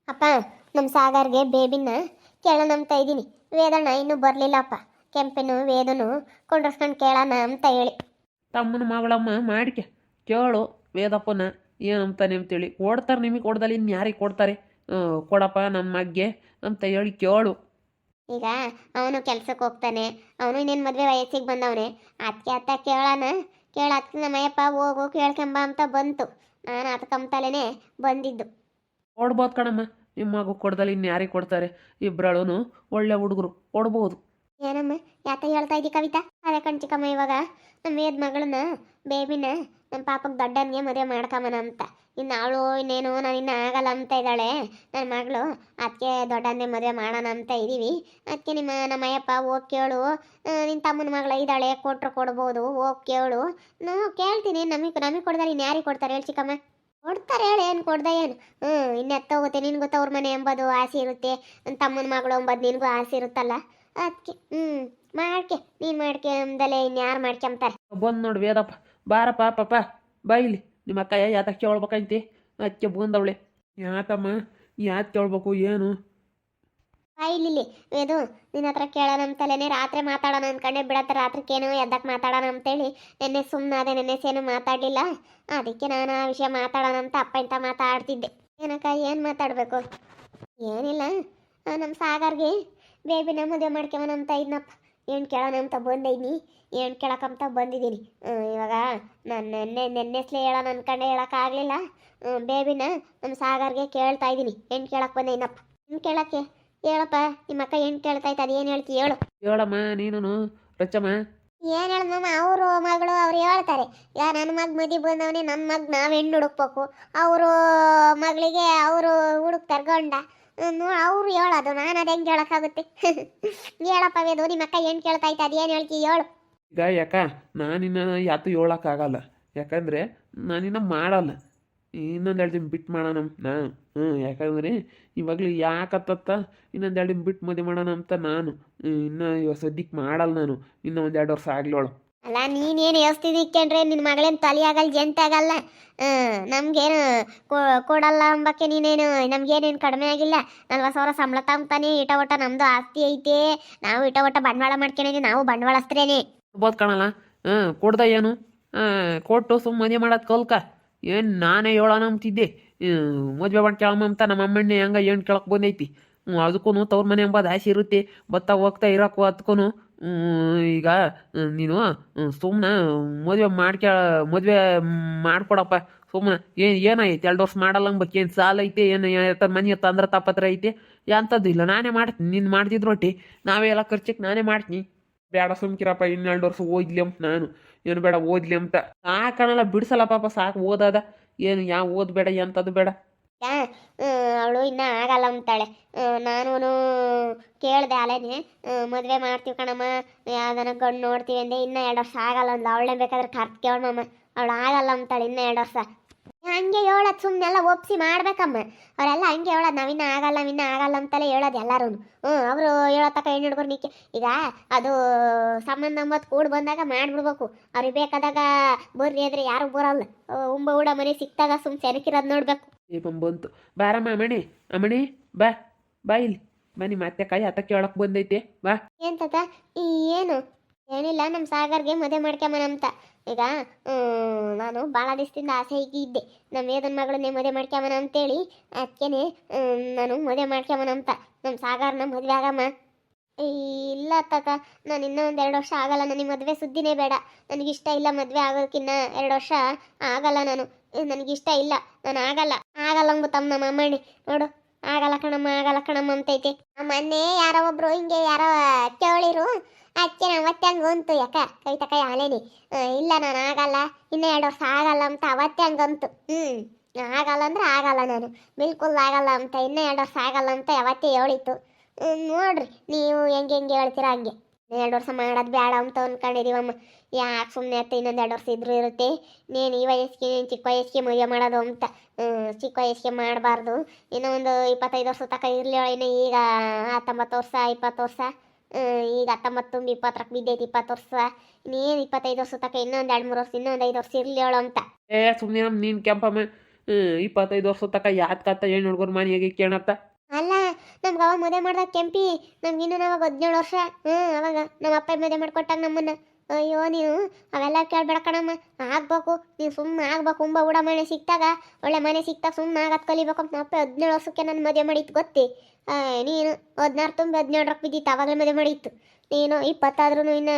ಅಪ್ಪ, ನಮ್ಮ ಸಾಗರ್ಗೆ ಬೇಬಿನ ಕೇಳೋಣ ಅಂತ ಇದ್ದೀನಿ. ವೇದಣ್ಣ ಇನ್ನೂ ಬರಲಿಲ್ಲಪ್ಪ. ಕೆಂಪನು ವೇದನು ಕೊಂಡ್ರಸ್ಕೊಂಡು ಕೇಳೋಣ ಅಂತ ಹೇಳಿ. ತಮ್ಮನ ಮಗಳಮ್ಮ ಮಾಡಿಕೆ ಕೇಳು ವೇದಪ್ಪನ ಏನಂತಾನೆ ಅಂತೇಳಿ ಕೊಡ್ತಾರೆ. ನಿಮಗೆ ಕೊಡ್ದಲ್ಲಿ ಇನ್ನು ಯಾರಿಗೆ ಕೊಡ್ತಾರೆ? ಕೊಡಪ್ಪ ನಮ್ಮ ಮಗ್ಗೆ ಅಂತ ಹೇಳಿ ಕೇಳು. ಈಗ ಅವನು ಕೆಲ್ಸಕ್ಕೆ ಹೋಗ್ತಾನೆ, ಅವನು ಇನ್ನೇನು ಮದುವೆ ವಯಸ್ಸಿಗೆ ಬಂದವನೆ. ಅದಕ್ಕೆ ಅತ್ತ ಕೇಳೋಣ. ಕೇಳೋದಕ್ಕೆ ನಮ್ಮಯ್ಯಪ್ಪ ಹೋಗು ಕೇಳ್ಕೊಂಬ ಅಂತ ಬಂತು. ನಾನು ಅದಕ್ಕಂತಲೇ ಬಂದಿದ್ದು. ಕೊಡ್ಬೋದು ಕಣಮ್ಮ, ನಿಮ್ಮ ಮಗು ಕೊಡ್ದಲ್ಲಿ ಇನ್ನು ಯಾರಿಗೆ ಕೊಡ್ತಾರೆ? ಇಬ್ಬರಳು ಒಳ್ಳೆ ಹುಡುಗರು, ಕೊಡ್ಬೋದು. ಏನಮ್ಮ ಯಾತ ಹೇಳ್ತಾ ಇದ್ದಿ ಕವಿತಾ? ಅದೇ ಕಣ್ಚಿಕಮ್ಮ, ಇವಾಗ ನಮ್ಮ ವೇದ ಮಗಳನ್ನ ಬೇಬಿನ ನಮ್ಮ ಪಾಪಕ್ಕೆ ದೊಡ್ಡನಿಗೆ ಮದುವೆ ಮಾಡ್ಕೊಂಬನ ಅಂತ. ಇನ್ನು ಅವಳು ಇನ್ನೇನು ನಾನು ಇನ್ನೂ ಆಗಲ್ಲ ಅಂತ ಇದ್ದಾಳೆ ನನ್ನ ಮಗಳು. ಅದಕ್ಕೆ ದೊಡ್ಡನ್ನೇ ಮದುವೆ ಮಾಡೋಣ ಅಂತ ಇದ್ದೀವಿ. ಅದಕ್ಕೆ ನಮ್ಮಯ್ಯಪ್ಪ ಹೋಗಿ ಕೇಳು, ನಿನ್ನ ತಮ್ಮನ ಮಗಳ ಇದ್ದಾಳೆ, ಕೊಟ್ಟರು ಕೊಡ್ಬೋದು, ಹೋಗಿ ಕೇಳು. ನಾವು ಕೇಳ್ತೀನಿ. ನಮಗೆ ಕೊಡ್ದಾರೆ ಇನ್ನು ಯಾರಿಗೆ ಕೊಡ್ತಾರೆ ಹೇಳಿ ಚಿಕ್ಕಮ್ಮ? ಕೊಡ್ತಾರೆ ಹೇಳಿ, ಏನು ಕೊಡ್ದೆ ಏನು? ಇನ್ನೆತ್ತ ಹೋಗುತ್ತೆ ನಿನ್ಗೂ ತವ್ರ ಮನೆ ಎಂಬುದು ಆಸೆ ಇರುತ್ತೆ, ನನ್ನ ತಮ್ಮನ ಮಗಳು ಎಂಬುದು ನಿನಗೂ ಆಸೆ ಇರುತ್ತಲ್ಲ. ಅದಕ್ಕೆ ಮಾಡ್ಕೆ ನೀನು ಮಾಡ್ಕೆ ಅಂದಲೇ ಇನ್ಯಾರು ಮಾಡ್ಕೊಂತಾರೆ? ಬಂದು ನೋಡಿ ವೇದಪ್ಪ, ಬಾರಪ್ಪ ಪಾಪ ಬಾ ಇಲ್ಲಿ. ನಿಮ್ಮ ಅಕ್ಕ ಯಾತಕ್ಕೆ ಕೇಳ್ಬೇಕಂತಿ? ಅದಕ್ಕೆ ಬಂದವಳೆ. ಯಾತಮ್ಮ ಯಾಕೆ ಕೇಳ್ಬೇಕು ಏನು? ಇಲ್ಲಿ ಇದು ನಿನ್ನ ಹತ್ರ ಕೇಳೋಣ ಅಂತಲೇ ರಾತ್ರಿ ಮಾತಾಡೋಣ ಅಂದ್ಕೊಂಡೆ. ಬಿಡತ್ತೆ ರಾತ್ರಿಕೇನು ಎದ್ದಕ್ಕೆ ಮಾತಾಡೋಣ ಅಂತೇಳಿ ನೆನ್ನೆ ಸುಮ್ಮನಾದೆ. ನೆನ್ನೆಸೇನು ಮಾತಾಡಲಿಲ್ಲ. ಅದಕ್ಕೆ ನಾನು ಆ ವಿಷಯ ಮಾತಾಡೋಣ ಅಂತ ಅಪ್ಪ ಇಂತ ಮಾತಾಡ್ತಿದ್ದೆ. ಏನಕ್ಕ ಏನು ಮಾತಾಡಬೇಕು? ಏನಿಲ್ಲ, ನಮ್ಮ ಸಾಗರ್ಗೆ ಬೇಬಿನ ಮದುವೆ ಮಾಡ್ಕೊವನ ಅಂತ ಇದ್ನಪ್ಪ. ಏನು ಕೇಳೋಣ ಅಂತ ಬಂದಿದ್ದೀನಿ, ಏನು ಕೇಳಕ್ಕಂತ ಬಂದಿದ್ದೀನಿ. ಇವಾಗ ನಾನು ನೆನ್ನೆಸ್ಲೇ ಹೇಳೋಣ ಅಂದ್ಕೊಂಡೆ, ಹೇಳೋಕ್ಕಾಗಲಿಲ್ಲ. ಬೇಬಿನ ನಮ್ಮ ಸಾಗರ್ಗೆ ಕೇಳ್ತಾ ಇದ್ದೀನಿ. ಏನು ಕೇಳಕ್ಕೆ ಬಂದಿದ್ದೀನಪ್ಪ? ಏನು ಕೇಳೋಕ್ಕೆ ಹೇಳಪ್ಪ. ನಿಮ್ಮ ಅಕ್ಕ ಏನು ಕೇಳ್ತಾ ಇತ್ತು, ಅದು ಏನು ಹೇಳ್ತಿ ಹೇಳು. ಹೇಳಮ್ಮ ನೀನು ರಚಮ್ಮ. ಏನು ಹೇಳಮ್ಮ, ಅವರು ಮಗಳು ಅವ್ರು ಹೇಳ್ತಾರೆ. ಈಗ ನನ್ನ ಮಗ ಮದುವೆ ಬಂದವನೇ, ನನ್ನ ಮಗ ನಾವು ಹೆಣ್ಣು ಹುಡುಕ್ಬೇಕು. ಅವರು ಮಗಳಿಗೆ ಅವರು ಹುಡುಕ್ತಾರೆ ಗಂಡ. ಅವ್ರು ಹೇಳೋದು, ನಾನು ಅದು ಹೆಂಗೆ ಹೇಳೋಕ್ಕಾಗುತ್ತೆ? ಹೇಳಪ್ಪ ವೇದು, ನಿಮ್ಮ ಅಕ್ಕ ಏನು ಕೇಳ್ತಾ ಇತ್ತು, ಅದು ಏನು ಹೇಳ್ತಿ ಹೇಳು. ಈಗ ಯಾಕ ನಾನಿನ್ನ ಯಾತು ಹೇಳೋಕ್ಕಾಗಲ್ಲ, ಯಾಕಂದರೆ ನಾನಿನ್ನ ಮಾಡಲ್ಲ. ಇನ್ನೊಂದು ಎರಡು ದಿನ ಬಿಟ್ಟು ಮಾಡೋಣ ನಾನು. ಯಾಕಂದರೆ ಇವಾಗಲೂ ಯಾಕತ್ತ ಇನ್ನೊಂದು ಎರಡು ದಿನ ಬಿಟ್ಟು ಮದುವೆ ಮಾಡೋಣ ಅಂತ ನಾನು. ಇನ್ನು ಇವಾಗ ಸದ್ಯಕ್ಕೆ ಮಾಡಲ್ಲ ನಾನು. ಇನ್ನೂ ಒಂದು 2 ವರ್ಷ ಆಗಲೋಳು. ಅಲ್ಲ ನೀನೇನು ಯೋಚಿಸ್ತಿದ್ದಕ್ಕೇನ್ರೆ ನಿನ್ನ ಮಗಳೇನು ತಲೆ ಆಗಲ್ಲ, ಜಂತ ಆಗಲ್ಲ. ನಮಗೇನು ಕೊಡಲ್ಲ ಅಂಬಕ್ಕೆ ನೀನೇನು ನಮಗೇನೇನು ಕಡಿಮೆ ಆಗಿಲ್ಲ. 40,000 ಸಂಬಳ ತಗೊಂತಾನೆ. ಇಟ ಒಟ್ಟ ನಮ್ಮದು ಆಸ್ತಿ ಐತೆ, ನಾವು ಇಟ ಒಟ್ಟ ಬಂಡವಾಳ ಮಾಡ್ಕೊಂಡಿದ್ದೀವಿ, ನಾವು ಬಂಡವಾಳಸ್ತ್ರೇನೆ. ಕೊಡ್ಬೋದು ಕಣಲ್ಲ. ಕೊಡ್ದ ಏನು ಕೊಟ್ಟು ಸುಮ್ಮ ಮದುವೆ ಮಾಡೋದು ಕಲ್ಕ. ಏನು ನಾನೇ ಹೇಳೋಣ ಅಂತಿದ್ದೆ. ಮದುವೆ ಮಾಡಿ ಕೇಳಮ್ಮ ಅಂತ ನಮ್ಮ ಅಮ್ಮಣ್ಣೆ ಹೆಂಗೆ ಏನು ಕೇಳಕ್ಕೆ ಬಂದೈತಿ. ಅದಕ್ಕೂ ತವ್ರ ಮನೆ ಎಂಬುದು ಆಸೆ ಇರುತ್ತೆ, ಬರ್ತಾ ಹೋಗ್ತಾ ಇರೋಕ್ಕೂ ಅದಕ್ಕೂ. ಈಗ ನೀನು ಸುಮ್ಮನೆ ಮದುವೆ ಮಾಡಿಕೊಡಪ್ಪ ಸುಮ್ಮನೆ. ಏನಾಯ್ತು 2 ವರ್ಷ ಮಾಡಲ್ಲ ಅಂಬಕ್ಕೆ ಏನು ಸಾಲ ಐತೆ? ಏನು ಮನೆ ತಂದ್ರೆ ತಾಪತ್ರ ಐತೆ? ಎಂಥದ್ದು ಇಲ್ಲ, ನಾನೇ ಮಾಡ್ತೀನಿ. ನೀನು ಮಾಡ್ತಿದ್ರು ಒಟ್ಟಿ ನಾವೇ ಎಲ್ಲ ಖರ್ಚಿಗೆ ನಾನೇ ಮಾಡ್ತೀನಿ. ಬೇಡ ಸುಮ್ಕಿರಪ್ಪ, ಇನ್ನು 2 ವರ್ಷ ಓದ್ಲಿ ಅಂತ ನಾನು. ಏನು ಬೇಡ ಓದ್ಲಿ ಅಂತ ಸಾಕಣಲ್ಲ, ಬಿಡಿಸಲ್ಲ ಪಾಪ, ಸಾಕು ಓದದ. ಏನು ಯಾವ ಓದ್ಬೇಡ ಎಂಥದ್ದು ಬೇಡ. ಅವಳು ಇನ್ನೂ ಆಗಲ್ಲ ಅಂತಾಳೆ. ನಾನು ಕೇಳಿದೆ ಅಲೇನೆ, ಮದುವೆ ಮಾಡ್ತೀವಿ ಕಣಮ್ಮ, ಯಾವ್ದನ ಗಂಡು ನೋಡ್ತೀವಿ ಅಂದೆ. ಇನ್ನೂ 2 ವರ್ಷ ಆಗಲ್ಲ ಅಂದ್ಲು. ಅವಳೇ ಬೇಕಾದ್ರೆ ಕರ್ತು ಕೇಳಮ್ಮ, ಅವಳು ಆಗಲ್ಲ ಅಂತಾಳೆ ಇನ್ನೂ 2 ವರ್ಷ. ಹಂಗೆ ಹೇಳೋದು, ಸುಮ್ಮನೆಲ್ಲ ಒಪ್ಸಿ ಮಾಡ್ಬೇಕಮ್ಮ. ಅವರೆಲ್ಲ ಹಂಗೆ ಹೇಳೋದು, ನಾವಿನ್ನೂ ಆಗಲ್ಲ ಅಂತಲೇ ಹೇಳೋದು ಎಲ್ಲರೂ. ಅವರು ಹೇಳೋ ತಕ್ಕ ಹೆಣ್ಣು ಹುಡುಗರು ನಿಕ್ಕೆ. ಈಗ ಅದು ಸಂಬಂಧ ಅಂಬತ್ತು ಕೂಡಿ ಬಂದಾಗ ಮಾಡಿಬಿಡ್ಬೇಕು. ಅವ್ರಿಗೆ ಬೇಕಾದಾಗ ಬರ್ರಿ ಅಂದರೆ ಯಾರು ಬರಲ್ಲ. ಉಂಬ ಊಡ ಮನೆ ಸಿಕ್ತಾಗ ಸುಮ್ಮ ಸೆನಕಿರೋದು ನೋಡ್ಬೇಕು. ಬಂತು. ಬಾರಮ್ಮ ಅಮ್ಮಣಿ, ಅಮ್ಮಣಿ ಬಾ ಬಾ ಇಲ್ಲಿ ಬನ್ನಿ. ಮತ್ತೆ ಕಾಯಿ ಹತ್ತ ಕೇಳಕ್ಕೆ ಬಂದೈತೆ ಬಾ. ಏನು ತಾತ? ಏನು ಏನಿಲ್ಲ, ನಮ್ಮ ಸಾಗರ್ಗೆ ಮದುವೆ ಮಾಡ್ಕೊಂಬನ ಅಂತ. ಈಗ ನಾನು ಭಾಳ ದಿವಸದಿಂದ ಆಸೆ ಇದ್ದೆ, ನಮ್ಮ ವೇದನ ಮಗಳನ್ನೇ ಮದುವೆ ಮಾಡ್ಕೊಂಬನ ಅಂತೇಳಿ. ಅದಕ್ಕೇನೆ ನಾನು ಮದುವೆ ಮಾಡ್ಕೊಂಬನ ಅಂತ. ನಮ್ಮ ಸಾಗರ್ನ ಮದುವೆ ಆಗಮ್ಮ. ಇಲ್ಲ ತಾತ, ನಾನು ಇನ್ನೂ ಒಂದು 2 ವರ್ಷ ಆಗಲ್ಲ. ನನಗೆ ಮದುವೆ ಸುದ್ದಿನೇ ಬೇಡ. ನನಗಿಷ್ಟ ಇಲ್ಲ ಮದುವೆ ಆಗೋಕ್ಕಿನ್ನ 2 ವರ್ಷ ಆಗಲ್ಲ. ನನಗಿಷ್ಟ ಇಲ್ಲ, ನಾನು ಆಗಲ್ಲ ಅಂದ್ಬಿಟ್ಟಮ್ಮ ನಮ್ಮ ಅಮ್ಮಣ್ಣಿ. ನೋಡು, ಆಗಲ್ಲ ಕಣಮ್ಮ ಅಂತೈತೆ. ಮೊನ್ನೆ ಯಾರೋ ಒಬ್ರು ಹಿಂಗೆ ಯಾರೋ ಕೇಳಿರು. ಅದಕ್ಕೆ ನಾವು ಅವತ್ತೆ ಹಂಗೆ ಅಂತು. ಯಾಕ ಕವಿತಾ ಕೈ ಆಲೇನಿ, ಇಲ್ಲ ನಾನು ಆಗಲ್ಲ, ಇನ್ನೂ 2 ವರ್ಷ ಆಗಲ್ಲ ಅಂತ ಅವತ್ತೆ ಹಂಗೆ ಅಂತು. ಆಗಲ್ಲ ಅಂದ್ರೆ ಆಗಲ್ಲ, ನಾನು ಬಿಲ್ಕುಲ್ ಆಗಲ್ಲ ಅಂತ. ಇನ್ನೂ 2 ವರ್ಷ ಆಗಲ್ಲ ಅಂತ ಯಾವತ್ತೇ ಹೇಳಿತ್ತು. ನೋಡ್ರಿ ನೀವು ಹೆಂಗೆ ಹೇಳ್ತೀರಾ ಹಂಗೆ. 2 ವರ್ಷ ಮಾಡೋದು ಬೇಡ ಅಂತ ಅಂದ್ಕೊಂಡಿದ್ದೀವಮ್ಮ. ಯಾಕೆ ಸುಮ್ಮನೆ ಆಯ್ತು, ಇನ್ನೊಂದು 2 ವರ್ಷ ಇದ್ರೂ ಇರುತ್ತೆ. ನೀನು ಈ ವಯಸ್ಸಿಗೆ ಚಿಕ್ಕ ವಯಸ್ಸಿಗೆ ಮದುವೆ ಮಾಡೋದು ಅಂತ. ಚಿಕ್ಕ ವಯಸ್ಸಿಗೆ ಮಾಡಬಾರ್ದು. ಇನ್ನೂ ಒಂದು 25 ವರ್ಷ ತನಕ ಇರಲಿ. ಇನ್ನು ಈಗ 19 ವರ್ಷ 20 ವರ್ಷ, ಈಗ 19 ತುಂಬಿ 20 ಬಿದ್ದೈತಿ 20 ವರ್ಷ. ಇನ್ನೇನು 25 ವರ್ಷ ತನಕ ಇನ್ನೊಂದು 2-3 ವರ್ಷ, ಇನ್ನೊಂದು 5 ವರ್ಷ ಇರಲಿ ಅಂತ. ಸುಮ್ಮನೆ ನೀನು ಕೆಂಪಮ್ಮ 25 ವರ್ಷ ತಕ ಯಾತ್ಕತ್ತ ಹೆಣ್ಣು ಹುಡುಗರು ಮನೆಯಾಗೆ ಕೇಳತ್ತ. ಅಲ್ಲ ನಮ್ಗೆ ಅವಾಗ ಮದುವೆ ಮಾಡ್ದಾಗ ಕೆಂಪಿ ನಮ್ಗಿನ್ನೂ ಅವಾಗ 17 ವರ್ಷ. ಅವಾಗ ನಮ್ಮ ಅಪ್ಪ ಮದುವೆ ಮಾಡ್ಕೊಟ್ಟಾಗ ನಮ್ಮನ್ನ. ಅಯ್ಯೋ ನೀನು ಅವೆಲ್ಲ ಕೇಳ್ಬೇಡ ಕಣಮ್ಮ. ಆಗ್ಬೇಕು ನೀನು ಸುಮ್ಮನೆ ಆಗ್ಬೇಕು. ಉಂಬ ಮನೆ ಸಿಕ್ತಾಗ ಒಳ್ಳೆ ಮನೆ ಸಿಕ್ತಾಗ ಸುಮ್ಮನೆ ಆಗತ್ ಕಲಿಬೇಕು ಅಂತ ನಮ್ಮ ಅಪ್ಪ 17 ವರ್ಷಕ್ಕೆ ನನ್ನ ಮದುವೆ ಮಾಡಿತ್ತು ಗೊತ್ತಿ. ನೀನು 16 ತುಂಬಿ 17 ಬಿದ್ದಿತ್ತು ಆವಾಗಲೇ ಮದುವೆ ಮಾಡಿತ್ತು. ನೀನು 20 ಆದ್ರೂ ಇನ್ನೂ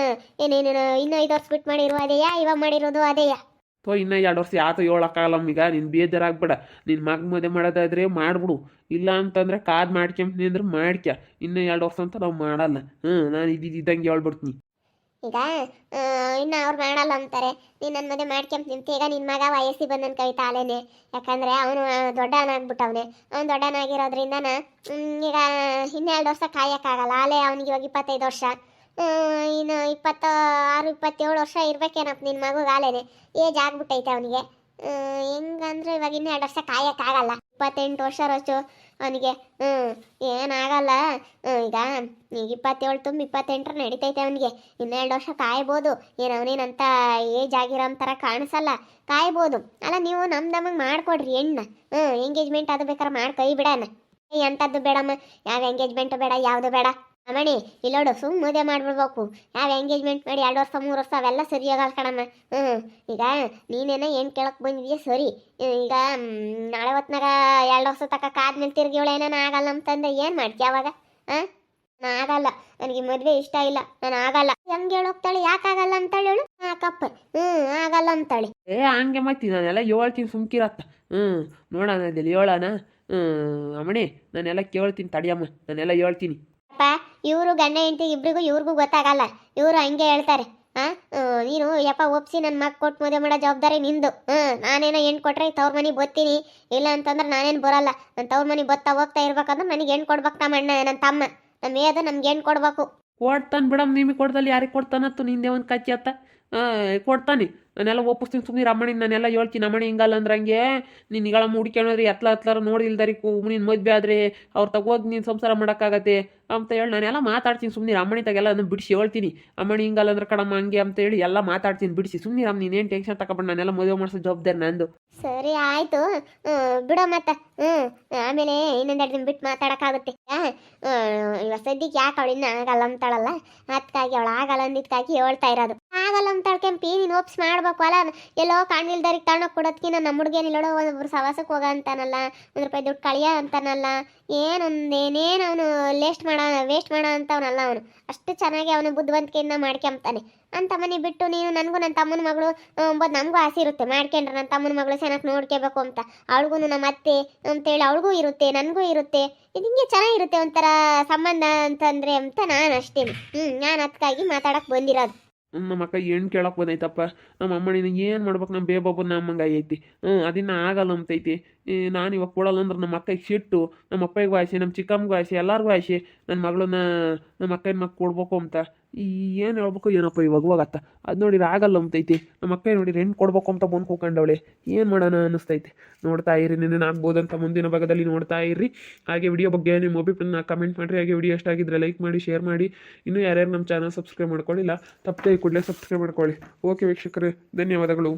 5 ವರ್ಷ ಬಿಟ್ಟು ಮಾಡಿರೋ ಅದೇಯಾ, ಇವಾಗ ಮಾಡಿರೋದು ಅದೇಯಾ. ಇನ್ನೂ 2 ವರ್ಷ ಯಾತು ಹೇಳಕ್ಕಾಗಲ್ಲ ಈಗ. ನೀನು ಬೇಜಾರಾಗ್ಬೇಡ. ನಿನ್ನ ಮಗ ಮದುವೆ ಮಾಡೋದಾದ್ರೆ ಮಾಡ್ಬಿಡು. ಇಲ್ಲ ಅಂತಂದ್ರೆ ಕಾದ್ ಮಾಡ್ಕೊಂತೀನಿ ಅಂದ್ರೆ ಮಾಡ್ಕ್ಯ. ಇನ್ನೂ 2 ವರ್ಷ ಅಂತ ನಾವು ಮಾಡಲ್ಲ. ನಾನು ಇದ್ದಿದ್ದಂಗೆ ಹೇಳ್ಬಿಡ್ತೀನಿ. ಈಗ ಇನ್ನು ಅವ್ರು ಮಾಡಲ್ಲ ಅಂತಾರೆ. ನೀನು ನನ್ನ ಮದುವೆ ಮಾಡ್ಕೊಂತೀನಿ. ಈಗ ನಿನ್ನ ಮಗ ವಯಸ್ಸಿಗೆ ಬಂದನ್ ಕವಿತಾ ಅಲೇನೆ. ಯಾಕಂದರೆ ಅವನು ದೊಡ್ಡವನಾಗ್ಬಿಟ್ಟವನೆ. ಅವ್ನು ದೊಡ್ಡವನಾಗಿರೋದ್ರಿಂದನ ಈಗ ಇನ್ನೂ 2 ವರ್ಷ ಕಾಯೋಕ್ಕಾಗಲ್ಲ. ಅಲೇ ಅವ್ನಿಗೆ ಇವಾಗ 25 ವರ್ಷ. ಇನ್ನು 26 27 ವರ್ಷ ಇರ್ಬೇಕೇನಪ್ಪ ನಿನ್ನ ಮಗುಗೆ. ಆಲೇನೆ ಏಜ್ ಆಗ್ಬಿಟ್ಟೈತೆ ಅವನಿಗೆ. ಹೆಂಗಂದ್ರೆ ಇವಾಗ ಇನ್ನೂ 2 ವರ್ಷ ಕಾಯೋಕ್ಕಾಗಲ್ಲ. 28 ವರ್ಷ ರೋಚು ಅವನಿಗೆ. ಏನಾಗಲ್ಲ. ಈಗ 27 ತುಂಬಿ 28 ನಡೀತೈತೆ ಅವನಿಗೆ. ಇನ್ನೂ 2 ವರ್ಷ ಕಾಯ್ಬೋದು. ಏನು ಅವನೇನಂತ ಏಜ್ ಆಗಿರೋ ಥರ ಕಾಣಿಸಲ್ಲ. ಕಾಯ್ಬೋದು. ಅಲ್ಲ ನೀವು ನಮ್ಗೆ ಮಾಡ್ಕೊಡ್ರಿ ಹೆಣ್ಣ. ಎಂಗೇಜ್ಮೆಂಟ್ ಅದು ಬೇಕಾರೆ ಮಾಡಿ ಕೈ ಬಿಡೋಣ. ಎಂಥದ್ದು ಬೇಡಮ್ಮ. ಯಾವ ಎಂಗೇಜ್ಮೆಂಟ್ ಬೇಡ, ಯಾವುದು ಬೇಡ. ಅಮ್ಮಣಿ ಇಲ್ಲೋಡು ಸುಮ್ಮ ಮದುವೆ ಮಾಡ್ಬಿಡ್ಬೇಕು. ಯಾವ ಎಂಗೇಜ್ಮೆಂಟ್ ಮಾಡಿ 2 ವರ್ಷ 3 ವರ್ಷ ಅವೆಲ್ಲ ಸರಿಯಾಗಲ್ಲ ಕಣಮ್ಮ. ಈಗ ನೀನೇನ ಏನು ಕೇಳಕ್ಕೆ ಬಂದಿದ್ಯಾ ಸರಿ. ಈಗ ನಾಳೆ ಹೊತ್ನಾಗ 2 ವರ್ಷ ತಕ್ಕ ಕಾದ್ಮೇಲೆ ತಿರ್ಗಿ ಏನೇನ ಆಗಲ್ಲ ಅಂತಂದ್ರೆ ಏನು ಮಾಡ್ತೀಯ ಅವಾಗ? ನಾನು ಆಗಲ್ಲ. ನನಗೆ ಮದುವೆ ಇಷ್ಟ ಇಲ್ಲ. ನಾನು ಆಗಲ್ಲ. ಹೆಂಗೆ ಹೇಳೋಗ್ತಾಳೆ? ಯಾಕಾಗಲ್ಲ ಅಂತಾಳೆ ಹೇಳು. ಯಾಕಪ್ಪ ಆಗಲ್ಲ ಅಂತಾಳೆ. ಹಂಗೆ ಮತ್ತಿ ನಾನೆಲ್ಲ ಹೇಳ್ತೀನಿ ಸುಮ್ಕಿರತ್ತ. ನೋಡೋಣ ಅದಲ್ಲಿ ಹೇಳೋಣ. ಅಮ್ಮಣಿ ನಾನೆಲ್ಲ ಕೇಳ್ತೀನಿ ತಡಿಯಮ್ಮ. ನಾನೆಲ್ಲ ಹೇಳ್ತೀನಿ. ಅಪ್ಪ ಇವರು ಗಂಡ ಹೆಂಡತಿ ಇಬ್ರಿಗೂ ಇವ್ರಿಗೂ ಗೊತ್ತಾಗಲ್ಲ. ಇವರು ಹಂಗೆ ಹೇಳ್ತಾರೆ. ನೀನು ಯಪ್ಪ ಒಪ್ಸಿ ನನ್ನ ಮಗ ಕೊಟ್ಟು ಮದುವೆ ಮಾಡೋ ಜವಾಬ್ದಾರಿ ನಿಂದು. ನಾನೇನೋ ಹೆಣ್ಣು ಕೊಟ್ರೆ ತವ್ರ ಮನೆಗೆ ಬತ್ತೀನಿ. ಇಲ್ಲ ಅಂತಂದ್ರೆ ನಾನೇನು ಬರೋಲ್ಲ. ನಾನು ತವ್ರ ಮನೆಗೆ ಬತ್ತಾ ಹೋಗ್ತಾ ಇರ್ಬೇಕಂದ್ರೆ ನನಗೆ ಹೆಣ್ಣು ಕೊಡ್ಬೇಕು. ನಮ್ಮ ಅಣ್ಣ ನನ್ನ ತಮ್ಮ ನಮ್ಮ ಏದ ನಮ್ಗೆ ಹೆಣ್ಣು ಕೊಡ್ಬೇಕು. ಕೊಡ್ತಾನೆ ಬಿಡಮ್ಮ. ನಿಮಗೆ ಕೊಡ್ದಲ್ಲಿ ಯಾರಿಗೆ ಕೊಡ್ತಾನತ್ತು ನಿಂದೆ ಒಂದು ಕಚ್ಚಿ ಅತ್ತ. ಕೊಡ್ತಾನೆ. ನಾನೆಲ್ಲ ಒಪ್ಪಿಸ್ತೀನಿ ಸುಮ್ಮನೆ. ಅಮ್ಮಣಿ ನಾನೆಲ್ಲ ಹೇಳ್ತೀನಿ. ಅಮ್ಮಣಿ ಹಿಂಗಲ್ಲ ಅಂದ್ರೆ ಹಂಗೆ ನೀನು ಈಗಳ ಹುಡ್ಕ್ಯಾಣೋದ್ರಿ ಎತ್ಲಾರ ನೋಡಿಲ್ದಾರಿ ನಿನ್ನ ಮದುವೆ ಆದರೆ ಅವ್ರು ತಗೋಗಿ ನೀನು ಸಂಸಾರ ಮಾಡೋಕ್ಕಾಗತ್ತೆ ಅಂತ ಹೇಳಿ ನಾನೆಲ್ಲ ಮಾತಾಡ್ತೀನಿ ಸುಮ್ಮನೆ. ಅಮ್ಮಣಿ ತಗೆಲ್ಲ ಅದನ್ನು ಬಿಡಿಸಿ ಹೇಳ್ತೀನಿ. ಅಮ್ಮಣಿ ಹಿಂಗಲ್ಲ ಅಂದ್ರೆ ಕಡಮ್ಮ ಹಂಗೆ ಅಂತ ಹೇಳಿ ಎಲ್ಲ ಮಾತಾಡ್ತೀನಿ ಬಿಡಿಸಿ ಸುಮ್ಮನೆ. ಅಮ್ಮ ನೀನೇನು ಟೆನ್ಷನ್ ತಗೊಬೇಡ. ನಾನೆಲ್ಲ ಮದುವೆ ಮಾಡಿಸೋ ಜವಾಬ್ದಾರಿ ನಂದು. ಸರಿ ಆಯಿತು ಬಿಡೋ ಮತ್ತೆ. ಆಮೇಲೆ ಇನ್ನೊಂದು 2 ದಿನ ಬಿಟ್ಟು ಮಾತಾಡೋಕ್ಕಾಗುತ್ತೆ. ಇವಾಗ ಸದ್ಯಕ್ಕೆ ಯಾಕೆ ಅವಳು ಇನ್ನೂ ಆಗಲ್ಲ ಅಂತಾಳಲ್ಲ, ಅದಕ್ಕಾಗಿ ಅವಳು ಆಗಲ್ಲ ಅಂದಿದ್ದಕ್ಕಾಗಿ ಹೇಳ್ತಾ ಇರೋದು. ಆಗಲ್ಲ ಅಂತಾಳೆ ಕೆಂಪಿ. ನೀನು ಒಪ್ಸಿ ಮಾಡ್ಬೇಕು ಅಲ್ಲ. ಎಲ್ಲೋ ಕಾಣಿಲ್ದಾರಿಗೆ ತಗೊಂಡೋಗಿ ಕೊಡೋದಕ್ಕಿಂತ ನಮ್ಮ ಹುಡುಗೇನಿಲ್ಲೋಡು ಒಬ್ಬರು ಸವಾಸಕ್ಕೆ ಹೋಗ ಅಂತಾನಲ್ಲ, 1 ರೂಪಾಯಿ ದುಡ್ಡು ಕಳಿಯ ಅಂತಾನಲ್ಲ. ಏನೇನು ಅವನು ವೇಸ್ಟ್ ಮಾಡೋ ಅಂತವನಲ್ಲ ಅವನು. ಅಷ್ಟು ಚೆನ್ನಾಗಿ ಅವನು ಬುದ್ಧಿವಂತಿಕೆಯಿಂದ ಮಾಡ್ಕೊಂತಾನೆ. ಅಂತ ಮನೆ ಬಿಟ್ಟು ನೀನು ನನಗೂ ನನ್ನ ತಮ್ಮನ ಮಗಳು ನಮಗೂ ಆಸೆ ಇರುತ್ತೆ ಮಾಡ್ಕೊಂಡ್ರೆ ನನ್ನ ತಮ್ಮನ ಮಗಳು ಚೆನ್ನಾಗಿ ನೋಡ್ಕೋಬೇಕು ಅಂತ. ಅವಳಿಗೂ ನಮ್ಮ ಅತ್ತೆ ಅಂತೇಳಿ ಅವಳಿಗೂ ಇರುತ್ತೆ, ನನಗೂ ಇರುತ್ತೆ. ಇದು ಹಿಂಗೆ ಚೆನ್ನಾಗಿರುತ್ತೆ ಒಂಥರ ಸಂಬಂಧ ಅಂತಂದರೆ ಅಂತ ನಾನು ಅಷ್ಟೇ. ನಾನು ಅದಕ್ಕಾಗಿ ಮಾತಾಡೋಕ್ಕೆ ಬಂದಿರೋದು. ನಮ್ಮ ಅಕ್ಕ ಹೆಣ್ಣು ಕೇಳಕ್ಕೆ ಬಂದೈತಪ್ಪ. ನಮ್ಮ ಅಮ್ಮನಿನ ಏನು ಮಾಡ್ಬೇಕು? ನಮ್ಮ ಬೇಬಬ್ಬನ ನಮ್ಮಂಗೆ ಐತಿ. ಅದನ್ನ ಆಗಲ್ಲ ಅಂತೈತಿ. ನಾನು ಇವಾಗ ಕೊಡಲ್ಲ ಅಂದ್ರೆ ನಮ್ಮ ಅಕ್ಕಗೆ ಸಿಟ್ಟು. ನಮ್ಮ ಅಪ್ಪಗೂ ಆಸೆ, ನಮ್ಮ ಚಿಕ್ಕಮ್ಮಗೂ ಆಸೆ, ಎಲ್ಲರಿಗೂ ಆಸೆ ನನ್ನ ಮಗಳನ್ನ ನಮ್ಮ ಅಕ್ಕನ ಮಗ ಕೊಡ್ಬೇಕು ಅಂತ. ಏನು ಹೇಳ್ಬೇಕು ಏನಪ್ಪ ಇವಾಗತ್ತ. ಅದು ನೋಡಿದ್ರೆ ಆಗಲ್ಲ ಅಂತೈತಿ. ನಮ್ಮ ಅಕ್ಕ ನೋಡಿ ಹೆಣ್ಣು ಕೊಡ್ಬೇಕು ಅಂತ ಬಂದು ಕೂಕೊಂಡವಳೆ. ಏನು ಮಾಡೋಣ ಅನ್ನಿಸ್ತೈತೆ. ನೋಡ್ತಾ ಇರಿ. ನಿನ್ನೆ ಆಗ್ಬೋದಂತ ಮುಂದಿನ ಭಾಗದಲ್ಲಿ ನೋಡ್ತಾ ಇರ್ರಿ. ಹಾಗೆ ವಿಡಿಯೋ ಬಗ್ಗೆ ನಿಮ್ಮ ಒಪಿನಿಯನ್ನ ಕಮೆಂಟ್ ಮಾಡಿರಿ. ಹಾಗೆ ವಿಡಿಯೋ ಇಷ್ಟ ಆಗಿದ್ರೆ ಲೈಕ್ ಮಾಡಿ, ಶೇರ್ ಮಾಡಿ. ಇನ್ನೂ ಯಾರ್ಯಾರು ನಮ್ಮ ಚಾನಲ್ ಸಬ್ಸ್ಕ್ರೈಬ್ ಮಾಡ್ಕೊಳ್ಳಿಲ್ಲ ತಪ್ಪದೆ ಕೂಡಲೇ ಸಬ್ಸ್ಕ್ರೈಬ್ ಮಾಡ್ಕೊಳ್ಳಿ. ಓಕೆ ವೀಕ್ಷಕರೇ, ಧನ್ಯವಾದಗಳು.